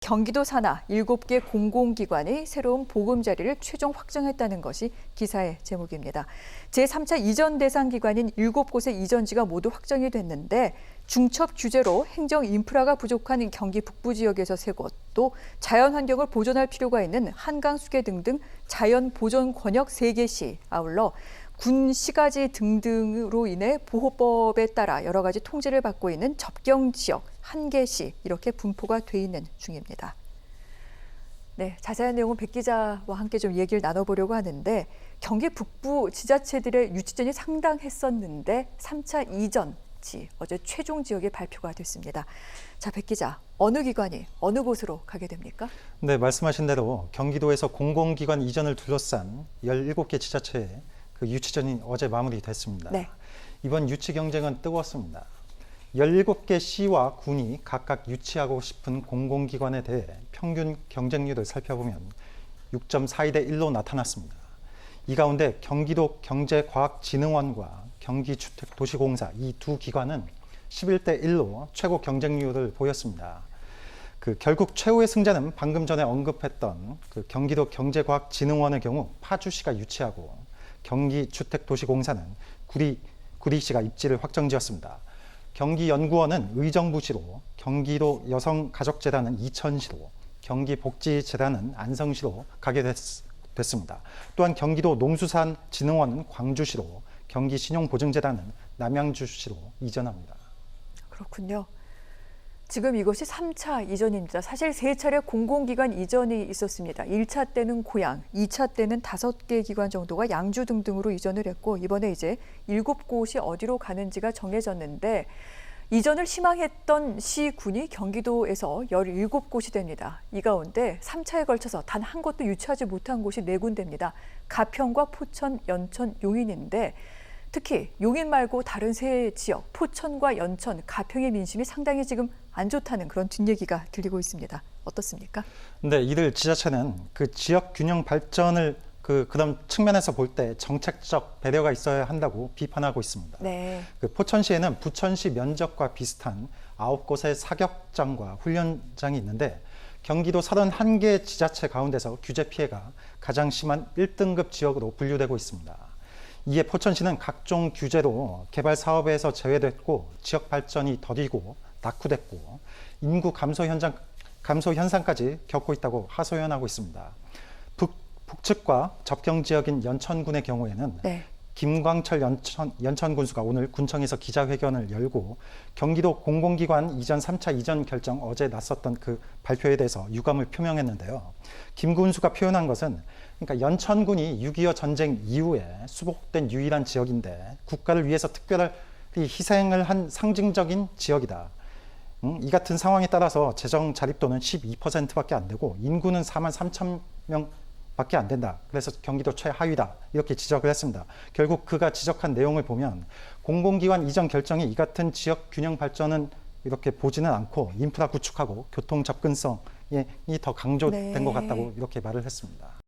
경기도 산하 7개 공공기관이 새로운 보금자리를 최종 확정했다는 것이 기사의 제목입니다. 제3차 이전 대상 기관인 7곳의 이전지가 모두 확정이 됐는데 중첩 규제로 행정 인프라가 부족한 경기 북부 지역에서 3곳, 또 자연환경을 보존할 필요가 있는 한강 수계 등등 자연 보존 권역 3개시, 아울러 군 시가지 등등으로 인해 보호법에 따라 여러 가지 통제를 받고 있는 접경 지역 1개시 이렇게 분포가 돼 있는 중입니다. 네, 자세한 내용은 백 기자와 함께 좀 얘기를 나눠보려고 하는데 경기 북부 지자체들의 유치전이 상당했었는데 3차 이전지 어제 최종 지역이 발표가 됐습니다. 자, 백 기자, 어느 기관이 어느 곳으로 가게 됩니까? 네, 말씀하신 대로 경기도에서 공공기관 이전을 둘러싼 17개 지자체의 그 유치전이 어제 마무리됐습니다. 네. 이번 유치 경쟁은 뜨거웠습니다. 17개 시와 군이 각각 유치하고 싶은 공공기관에 대해 평균 경쟁률을 살펴보면 6.42대 1로 나타났습니다. 이 가운데 경기도 경제과학진흥원과 경기주택도시공사 이 두 기관은 11대 1로 최고 경쟁률을 보였습니다. 결국 최후의 승자는 방금 전에 언급했던 경기도 경제과학진흥원의 경우 파주시가 유치하고 경기주택도시공사는 구리시가 입지를 확정지었습니다. 경기연구원은 의정부시로, 경기도 여성가족재단은 이천시로, 경기복지재단은 안성시로 가게 됐습니다. 또한 경기도 농수산진흥원은 광주시로, 경기신용보증재단은 남양주시로 이전합니다. 그렇군요. 지금 이것이 3차 이전입니다. 사실 3차례 공공기관 이전이 있었습니다. 1차 때는 고양, 2차 때는 5개 기관 정도가 양주 등등으로 이전을 했고 이번에 이제 7곳이 어디로 가는지가 정해졌는데 이전을 희망했던 시군이 경기도에서 17곳이 됩니다. 이 가운데 3차에 걸쳐서 단 한 곳도 유치하지 못한 곳이 4군데입니다. 가평과 포천, 연천, 용인인데 특히 용인 말고 다른 세 지역, 포천과 연천, 가평의 민심이 상당히 지금 안 좋다는 그런 뒷얘기가 들리고 있습니다. 어떻습니까? 네, 이들 지자체는 지역 균형 발전을 그런 측면에서 볼 때 정책적 배려가 있어야 한다고 비판하고 있습니다. 네. 포천시에는 부천시 면적과 비슷한 9곳의 사격장과 훈련장이 있는데 경기도 31개 지자체 가운데서 규제 피해가 가장 심한 1등급 지역으로 분류되고 있습니다. 이에 포천시는 각종 규제로 개발 사업에서 제외됐고 지역 발전이 더디고 낙후됐고 인구 감소 현상까지 겪고 있다고 하소연하고 있습니다. 북측과 접경 지역인 연천군의 경우에는 네. 김광철 연천 군수가 오늘 군청에서 기자회견을 열고 경기도 공공기관 이전 3차 이전 결정 어제 났었던 발표에 대해서 유감을 표명했는데요. 김 군수가 표현한 것은 그러니까 연천군이 6.25 전쟁 이후에 수복된 유일한 지역인데 국가를 위해서 특별히 희생을 한 상징적인 지역이다. 이 같은 상황에 따라서 재정 자립도는 12%밖에 안 되고 인구는 4만 3천 명밖에 안 된다. 그래서 경기도 최하위다. 이렇게 지적을 했습니다. 결국 그가 지적한 내용을 보면 공공기관 이전 결정이 이 같은 지역 균형 발전은 이렇게 보지는 않고 인프라 구축하고 교통 접근성이 더 강조된 것 같다고 이렇게 말을 했습니다.